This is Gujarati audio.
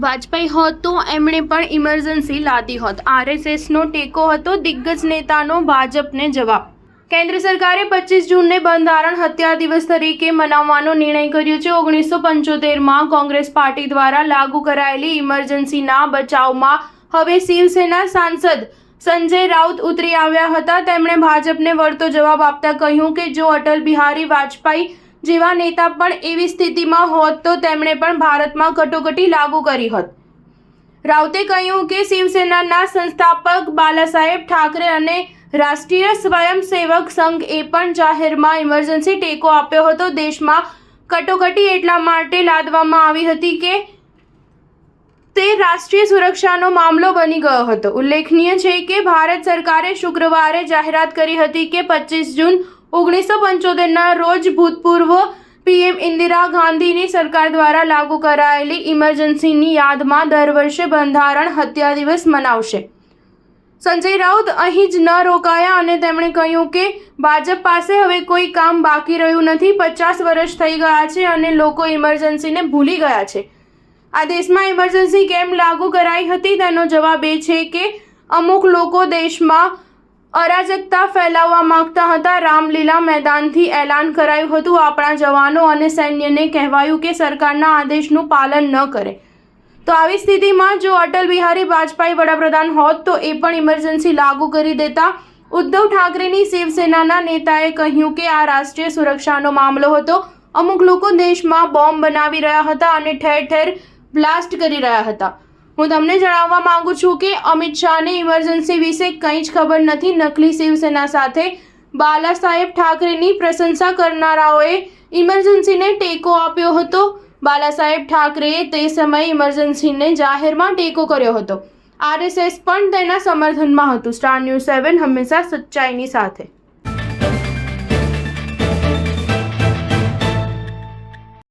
વાજપેયી હોત તો એમણે પણ ઇમરજન્સી લાદી હોત। આરએસએસનો ટેકો હતો દિગ્ગજ નેતાનો ભાજપને જવાબ। કેન્દ્ર સરકારે 25 જૂનને બંધારણ હત્યા દિવસ તરીકે મનાવવાનો નિર્ણય કર્યો છે। 1975માં કોંગ્રેસ પાર્ટી દ્વારા લાગુ કરાયેલી ઇમરજન્સીના બચાવમાં હવે શિવસેના સાંસદ સંજય રાઉત ઉતરી આવ્યા હતા। તેમણે ભાજપને વળતો જવાબ આપતા કહ્યું કે જો અટલ બિહારી વાજપેયી જેવા નેતા પણ એવી સ્થિતિમાં હોત તો તેમણે પણ ભારતમાં કટોકટી લાગુ કરી હોત। રાઉતે કહ્યું કે શિવસેનાના સંસ્થાપક બાલાસાહેબ ઠાકરે અને રાષ્ટ્રીય સ્વયંસેવક સંઘે પણ જાહેરમાં ઇમરજન્સી ટેકો આપ્યો હતો। દેશમાં કટોકટી એટલા માટે લાદવામાં આવી હતી કે તે રાષ્ટ્રીય સુરક્ષાનો મામલો બની ગયો હતો। ઉલ્લેખનીય છે કે ભારત સરકારે શુક્રવારે જાહેરાત કરી હતી કે 25 જૂન 1975ના રોજ ભૂતપૂર્વ પીએમ ઇન્દિરા ગાંધીની સરકાર દ્વારા લાગુ કરાયેલી ઇમરજન્સીની યાદમાં દર વર્ષે બંધારણ હત્યા દિવસ મનાવશે। સંજય રાઉત અહીં જ ન રોકાયા અને તેમણે કહ્યું કે ભાજપ પાસે હવે કોઈ કામ બાકી રહ્યું નથી। 50 વર્ષ થઈ ગયા છે અને લોકો ઇમરજન્સીને ભૂલી ગયા છે। આ દેશમાં ઇમરજન્સી કેમ લાગુ કરાઈ હતી તેનો જવાબ એ છે કે અમુક લોકો દેશમાં અરાજકતા ફેલાવવા માંગતા હતા। રામલીલા મેદાનથી એલાન કરાયું હતું। આપણા જવાનો અને સૈન્યને કહેવાયું કે સરકારના આદેશનું પાલન ન કરે। તો આવી સ્થિતિમાં જો અટલ બિહારી વાજપેયી વડાપ્રધાન હોત તો એ પણ ઇમરજન્સી લાગુ કરી દેતા। ઉદ્ધવ ઠાકરેની શિવસેનાના નેતાએ કહ્યું કે આ રાષ્ટ્રીય સુરક્ષાનો મામલો હતો। અમુક લોકો દેશમાં બોમ્બ બનાવી રહ્યા હતા અને ઠેર ઠેર બ્લાસ્ટ કરી રહ્યા હતા। હું તમને જણાવવા માંગુ છું કે અમિત શાહને ઇમરજન્સી વિશે કંઈ જ ખબર નથી। નકલી શિવસેના સાથે બાલાસાહેબ ઠાકરેની પ્રશંસા કરનારાઓએ ઇમરજન્સીને ટેકો આપ્યો હતો। બાલાસાહેબ ઠાકરેએ તે સમયે ઇમરજન્સીને જાહેરમાં ટેકો કર્યો હતો। આરએસએસ પણ તેના સમર્થનમાં હતું। સ્ટાર ન્યૂઝ 7 હંમેશા સચ્ચાઈની સાથે।